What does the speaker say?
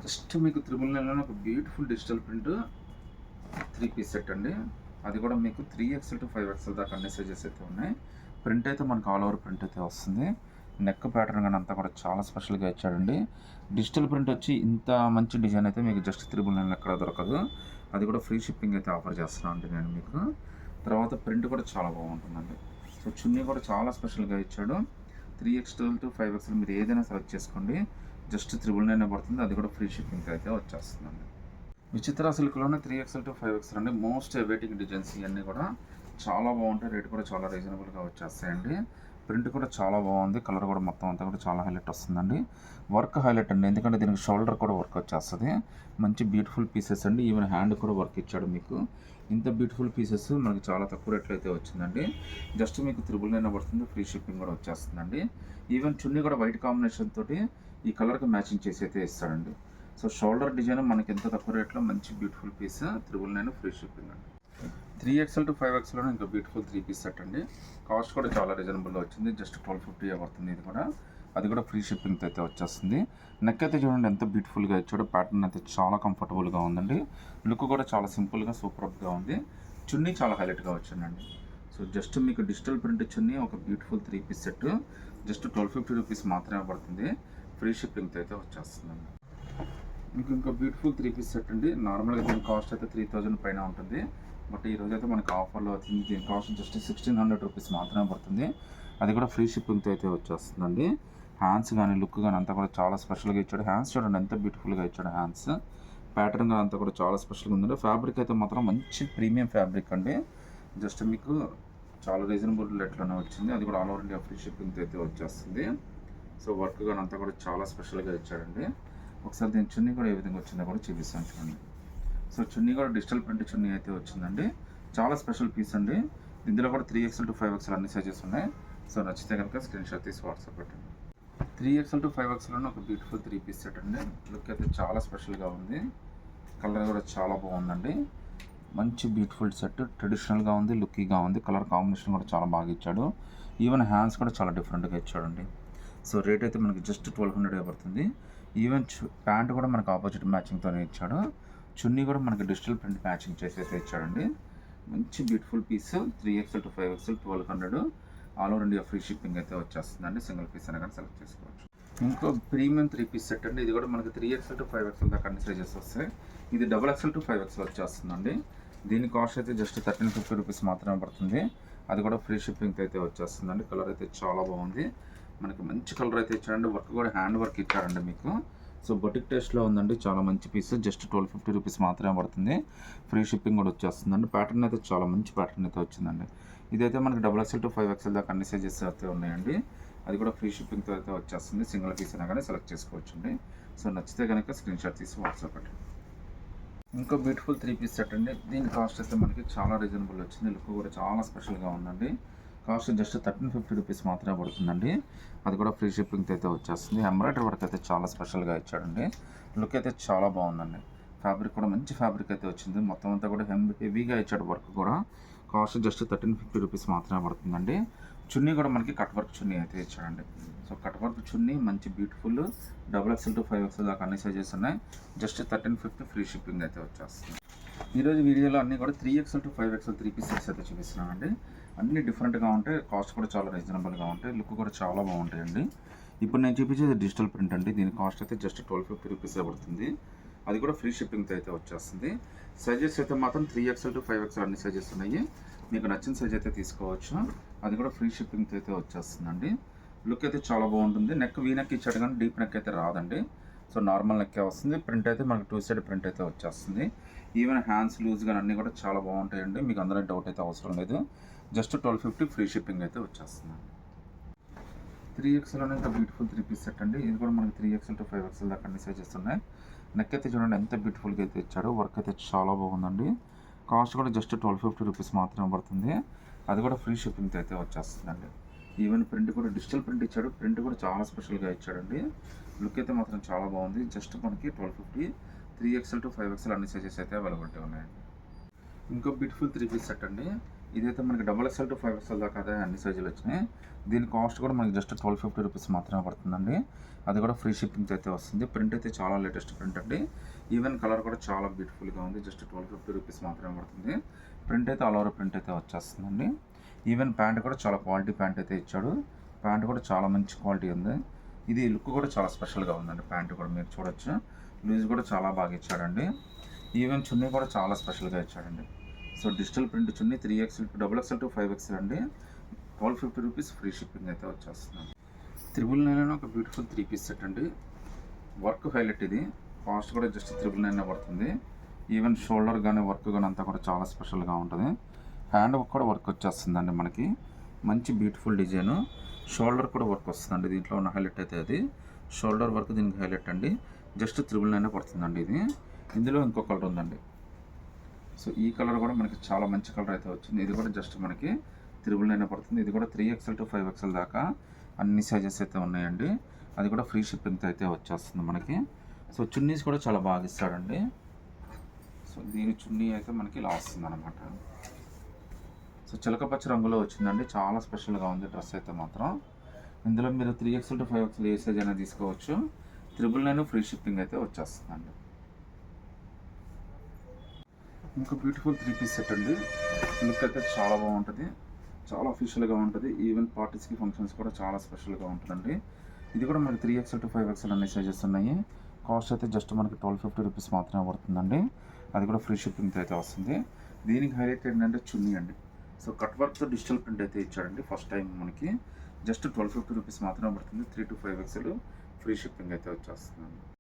Just మీకు 999 ఒక beautiful digital print 3 piece set అండి. అది కూడా మీకు 3XL to 5XL దాకా అన్ని సైజెస్ అయితే ఉన్నాయి. ప్రింట్ అయితే మనకు ఆల్ ఓవర్ ప్రింట్ అయితే వస్తుంది. నెక్ ప్యాటర్న్ కానీ అంతా కూడా చాలా స్పెషల్గా ఇచ్చాడండి. డిజిటల్ ప్రింట్ వచ్చి ఇంత మంచి డిజైన్ అయితే మీకు జస్ట్ 999 ఎక్కడ దొరకదు. అది కూడా ఫ్రీ షిప్పింగ్ అయితే ఆఫర్ చేస్తున్నాను అండి నేను మీకు. తర్వాత ప్రింట్ కూడా చాలా బాగుంటుందండి. సో చున్నీ కూడా చాలా స్పెషల్గా ఇచ్చాడు. 3XL to 5XL మీరు ఏదైనా సెలెక్ట్ చేసుకోండి. జస్ట్ 999 పడుతుంది. అది కూడా ఫ్రీ షిప్పింగ్ అయితే వచ్చేస్తుందండి. విచిత్ర సిల్క్లోనే 3XL to 5XL అండి. మోస్ట్ వెయిటింగ్ డిజైన్స్ ఇవన్నీ కూడా చాలా బాగుంటాయి. రేట్ కూడా చాలా రీజనబుల్గా వచ్చేస్తాయండి. ప్రింట్ కూడా చాలా బాగుంది. కలర్ కూడా మొత్తం అంతా కూడా చాలా హైలైట్ వస్తుందండి. వర్క్ హైలైట్ అండి, ఎందుకంటే దీనికి షోల్డర్ కూడా వర్క్ వచ్చేస్తుంది. మంచి బ్యూటిఫుల్ పీసెస్ అండి. ఈవెన్ హ్యాండ్ కూడా వర్క్ ఇచ్చాడు మీకు. ఇంత బ్యూటిఫుల్ పీసెస్ మనకి చాలా తక్కువ రేట్లో అయితే వచ్చిందండి. జస్ట్ మీకు 999 పడుతుంది. ఫ్రీ షిప్పింగ్ కూడా వచ్చేస్తుందండి. ఈవెన్ చున్నీ కూడా వైట్ కాంబినేషన్ తోటి ఈ కలర్కి మ్యాచింగ్ చేసి అయితే ఇస్తాడండి. సో షోల్డర్ డిజైన్ మనకి ఎంత తక్కువ రేట్లో మంచి బ్యూటిఫుల్ పీస్ 999 ఫ్రీ షిప్పింగ్ అండి. 3XL to 5XLలో ఇంకా బ్యూటిఫుల్ 3 పీస్ సెట్ అండి. కాస్ట్ కూడా చాలా రీజనబుల్గా వచ్చింది. జస్ట్ 1250 పడుతుంది ఇది కూడా. అది కూడా ఫ్రీ షిప్పింగ్తో అయితే వచ్చేస్తుంది. నెక్ అయితే చూడండి ఎంత బ్యూటిఫుల్గా ఇచ్చాడు. ప్యాటర్న్ అయితే చాలా కంఫర్టబుల్గా ఉందండి. లుక్ కూడా చాలా సింపుల్గా సూపర్గా ఉంది. చున్నీ చాలా హైలైట్గా వచ్చిందండి. సో జస్ట్ మీకు డిజిటల్ ప్రింట్ చున్నీ ఒక beautiful 3 piece set just 1250 rupees మాత్రమే పడుతుంది. ఫ్రీ షిప్పింగ్తో అయితే వచ్చేస్తుందండి. మీకు ఇంకా బ్యూటిఫుల్ 3 పీస్ సెట్ అండి. నార్మల్గా దీని కాస్ట్ అయితే 3000 పైన ఉంటుంది. బట్ ఈరోజు అయితే మనకి ఆఫర్లో వచ్చింది. దీని కాస్ట్ జస్ట్ 1600 రూపీస్ మాత్రమే పడుతుంది. అది కూడా ఫ్రీ షిప్పింగ్తో అయితే వచ్చేస్తుందండి. హ్యాండ్స్ కానీ లుక్ కానీ అంతా కూడా చాలా స్పెషల్గా ఇచ్చాడు. హ్యాండ్స్ చూడండి ఎంత బ్యూటిఫుల్గా ఇచ్చాడు. హ్యాండ్స్ ప్యాటర్న్ కానీ అంతా కూడా చాలా స్పెషల్గా ఉందండి. ఫ్యాబ్రిక్ అయితే మాత్రం మంచి ప్రీమియం ఫ్యాబ్రిక్ అండి. జస్ట్ మీకు చాలా రీజనబుల్ రేట్లోనే వచ్చింది. అది కూడా ఆల్ ఓవర్ ఇండియా ఫ్రీ షిప్పింగ్తో అయితే వచ్చేస్తుంది. సో వర్క్ కానీ అంతా కూడా చాలా స్పెషల్గా ఇచ్చాడండి. ఒకసారి దీని చున్నీ కూడా ఏ విధంగా వచ్చిందో కూడా చూపిస్తాను చూడండి. సో చున్నీ కూడా డిజిటల్ ప్రింట్ చున్నీ అయితే వచ్చిందండి. చాలా స్పెషల్ పీస్ అండి. ఇందులో కూడా 3XL to 5XL అన్ని సైజెస్ ఉన్నాయి. సో నచ్చితే కనుక స్క్రీన్ షాట్ తీసి వాట్సాప్ పెట్టండి. 3XL to 5XLలో ఒక బ్యూటిఫుల్ 3 పీస్ సెట్ అండి. లుక్ అయితే చాలా స్పెషల్గా ఉంది. కలర్ కూడా చాలా బాగుందండి. మంచి బ్యూటిఫుల్ సెట్, ట్రెడిషనల్గా ఉంది, లుక్కీగా ఉంది. కలర్ కాంబినేషన్ కూడా చాలా బాగా ఇచ్చాడు. ఈవెన్ హ్యాండ్స్ కూడా చాలా డిఫరెంట్గా ఇచ్చాడండి. సో రేట్ అయితే మనకి జస్ట్ 1200 పడుతుంది. ఈవెన్ ప్యాంట్ కూడా మనకు ఆపోజిట్ మ్యాచింగ్తోనే ఇచ్చాడు. చున్నీ కూడా మనకి డిజిటల్ ప్రింట్ మ్యాచింగ్ చేసి అయితే ఇచ్చాడండి. మంచి beautiful piece 3XL to 5XL 1200 all over India free shipping అయితే వచ్చేస్తుందండి. సింగిల్ పీస్ అయినా కానీ సెలెక్ట్ చేసుకోవచ్చు. ఇంకో ప్రీమియం 3 పీస్ సెట్ అండి. ఇది కూడా మనకి 3XL to 5XL దాకా అన్ని సైజెస్ వస్తాయి. ఇది XXL to 5XL వచ్చేస్తుందండి. దీని కాస్ట్ అయితే జస్ట్ 1350 రూపీస్ మాత్రమే పడుతుంది. అది కూడా ఫ్రీ షిప్పింగ్తో అయితే వచ్చేస్తుందండి. కలర్ అయితే చాలా బాగుంది. మనకి మంచి కలర్ అయితే ఇచ్చాడండి. వర్క్ కూడా హ్యాండ్ వర్క్ ఇచ్చాడండి మీకు. సో బొటిక్ టేస్ట్లో ఉందండి. చాలా మంచి పీస్ జస్ట్ 1250 రూపీస్ మాత్రమే పడుతుంది. ఫ్రీ షిప్పింగ్ కూడా వచ్చేస్తుందండి. ప్యాటర్న్ అయితే చాలా మంచి ప్యాటర్న్ అయితే వచ్చిందండి. ఇదైతే మనకి XXL to 5XL దాకా అన్ని సైజెస్ అయితే ఉన్నాయండి. అది కూడా ఫ్రీ షిప్పింగ్తో అయితే వచ్చేస్తుంది. సింగిల్ పీస్ అయినా కానీ సెలెక్ట్ చేసుకోవచ్చండి. సో నచ్చితే కనుక స్క్రీన్ షాట్ తీసి వాట్సాప్ పెట్టండి. ఇంకో బ్యూటిఫుల్ 3 పీస్ సెట్ అండి. దీని కాస్ట్ అయితే మనకి చాలా రీజనబుల్ వచ్చింది. లుక్ కూడా చాలా స్పెషల్గా ఉందండి. కాస్ట్ జస్ట్ 1350 రూపీస్ మాత్రమే పడుతుందండి. అది కూడా ఫ్రీ షిప్పింగ్తో అయితే వచ్చేస్తుంది. ఎంబ్రాయిడరీ వర్క్ అయితే చాలా స్పెషల్గా ఇచ్చాడండి. లుక్ అయితే చాలా బాగుందండి. ఫ్యాబ్రిక్ కూడా మంచి ఫ్యాబ్రిక్ అయితే వచ్చింది. మొత్తం అంతా కూడా హెవీగా ఇచ్చాడు. వర్క్ కూడా కాస్ట్ జస్ట్ 1350 రూపీస్ మాత్రమే పడుతుందండి. చున్నీ కూడా మనకి కట్ వర్క్ చున్నీ అయితే ఇచ్చాడండి. సో కట్ వర్క్ చున్నీ మంచి బ్యూటిఫుల్ XXL to 5XL దాకా అన్ని సైజెస్ ఉన్నాయి. జస్ట్ 1350 ఫ్రీ షిప్పింగ్ అయితే వచ్చేస్తుంది. ఈరోజు వీడియోలో అన్నీ కూడా 3XL to 5XL 3 piece sets అయితే చూపిస్తున్నానండి. అన్నీ డిఫరెంట్గా ఉంటాయి. కాస్ట్ కూడా చాలా రీజనబుల్గా ఉంటాయి. లుక్ కూడా చాలా బాగుంటాయండి. ఇప్పుడు నేను చూపించేది డిజిటల్ ప్రింట్ అండి. దీని కాస్ట్ అయితే జస్ట్ 1250 రూపీసే పడుతుంది. అది కూడా ఫ్రీ షిప్పింగ్తో అయితే వచ్చేస్తుంది. సైజెస్ అయితే మాత్రం 3XL to 5XL అన్ని సైజెస్ ఉన్నాయి. మీకు నచ్చిన సైజ్ అయితే తీసుకోవచ్చు. అది కూడా ఫ్రీ షిప్పింగ్తో అయితే వచ్చేస్తుందండి. లుక్ అయితే చాలా బాగుంటుంది. నెక్ వీ నెక్ ఇచ్చాడు కానీ డీప్ నెక్ అయితే రాదండి. సో నార్మల్ నెక్కే వస్తుంది. ప్రింట్ అయితే మనకు 2 సైడ్ ప్రింట్ అయితే వచ్చేస్తుంది. ఈవెన్ హ్యాండ్స్ లూజ్ కానీ అన్నీ కూడా చాలా బాగుంటాయండి. మీకు అందరూ డౌట్ అయితే అవసరం లేదు. జస్ట్ 1250 ఫ్రీ షిప్పింగ్ అయితే వచ్చేస్తుంది. 3XL ఇంకా బ్యూటిఫుల్ 3 పీస్ సెట్ అండి. ఇది కూడా మనకి 3XL to 5XL దాకా అన్ని సైజెస్ ఉన్నాయి. నెక్ అయితే చూడండి ఎంత బ్యూటిఫుల్గా అయితే ఇచ్చాడు. వర్క్ అయితే చాలా బాగుందండి. కాస్ట్ కూడా జస్ట్ 1250 రూపీస్ మాత్రమే పడుతుంది. అది కూడా ఫ్రీ షిప్పింగ్తో అయితే వచ్చేస్తుందండి. ఈవెన్ ప్రింట్ కూడా డిజిటల్ ప్రింట్ ఇచ్చాడు. ప్రింట్ కూడా చాలా స్పెషల్గా ఇచ్చాడండి. లుక్ అయితే మాత్రం చాలా బాగుంది. జస్ట్ మనకి 1250 3XL to 5XL అన్ని సైజెస్ అయితే అవైలబిలిటీ ఉన్నాయండి. ఇంకో బ్యూటిఫుల్ 3 పీస్ సెట్ అండి. ఇదైతే మనకి డబుల్ ఎక్స్ఎల్ టు 5XL దాకా అదే అన్ని సైజులు వచ్చినాయి. దీని కాస్ట్ కూడా మనకి జస్ట్ 1250 రూపీస్ మాత్రమే పడుతుందండి. అది కూడా ఫ్రీ షిప్పింగ్ అయితే వస్తుంది. ప్రింట్ అయితే చాలా లేటెస్ట్ ప్రింట్ అండి. ఈవెన్ కలర్ కూడా చాలా బ్యూటిఫుల్గా ఉంది. జస్ట్ 1250 రూపీస్ మాత్రమే పడుతుంది. ప్రింట్ అయితే ఆల్ ఓవర్ ప్రింట్ అయితే వచ్చేస్తుందండి. ఈవెన్ ప్యాంట్ కూడా చాలా క్వాలిటీ ప్యాంట్ అయితే ఇచ్చాడు. ప్యాంట్ కూడా చాలా మంచి క్వాలిటీ ఉంది. ఇది లుక్ కూడా చాలా స్పెషల్గా ఉందండి. ప్యాంట్ కూడా మీరు చూడొచ్చు. లూజ్ కూడా చాలా బాగా ఇచ్చాడండి. ఈవెన్ చున్నీ కూడా చాలా స్పెషల్గా ఇచ్చాడండి. So digital print chunni 3XL double XL to 5XL అండి. 1250 రూపీస్ ఫ్రీ షిప్పింగ్ అయితే వచ్చేస్తుంది. 999 ఒక బ్యూటిఫుల్ 3 పీస్ సెట్ అండి. వర్క్ హైలైట్ ఇది. కాస్ట్ కూడా జస్ట్ 999 పడుతుంది. ఈవెన్ షోల్డర్ కానీ వర్క్ కానీ అంతా కూడా చాలా స్పెషల్గా ఉంటుంది. హ్యాండ్ కూడా వర్క్ వచ్చేస్తుందండి మనకి. మంచి బ్యూటిఫుల్ డిజైన్. షోల్డర్ కూడా వర్క్ వస్తుందండి. దీంట్లో ఉన్న హైలైట్ అయితే అది షోల్డర్ వర్క్ దీనికి హైలైట్ అండి. జస్ట్ 999 పడుతుందండి ఇది. ఇందులో ఇంకో కలర్ ఉందండి. సో ఈ కలర్ కూడా మనకి చాలా మంచి కలర్ అయితే వచ్చింది. ఇది కూడా జస్ట్ మనకి 999 పడుతుంది. ఇది కూడా 3XL టు 5XL దాకా అన్ని సైజెస్ అయితే ఉన్నాయండి. అది కూడా ఫ్రీ షిప్పింగ్తో అయితే వచ్చేస్తుంది మనకి. సో చున్నీస్ కూడా చాలా బాగా ఇస్తాడండి. సో దీని చున్నీ అయితే మనకి ఇలా వస్తుంది అనమాట. సో చిలకపచ్చ రంగులో వచ్చిందండి. చాలా స్పెషల్గా ఉంది డ్రెస్ అయితే మాత్రం. ఇందులో మీరు 3XL to 5XL A size అయినా తీసుకోవచ్చు. 999 ఫ్రీ షిప్పింగ్ అయితే వచ్చేస్తుందండి. ఇంకా బ్యూటిఫుల్ 3 పీస్ సెట్ అండి. లుక్ అయితే చాలా బాగుంటుంది. చాలా అఫీషియల్గా ఉంటుంది. ఈవెన్ పార్టీస్కి ఫంక్షన్స్ కూడా చాలా స్పెషల్గా ఉంటుందండి. ఇది కూడా మనకి 3XL టు 5XL అన్ని సైజెస్ ఉన్నాయి. కాస్ట్ అయితే జస్ట్ మనకి 1250 రూపీస్ మాత్రమే పడుతుందండి. అది కూడా ఫ్రీ షిప్పింగ్తో అయితే వస్తుంది. దీనికి హైలైట్ ఏంటంటే చున్నీ అండి. సో కట్ వర్క్తో డిజిటల్ ప్రింట్ అయితే ఇచ్చాడండి. ఫస్ట్ టైం మనకి జస్ట్ 1250 రూపీస్ మాత్రమే పడుతుంది. 3 to 5XL ఫ్రీ షిప్పింగ్ అయితే వచ్చేస్తుందండి.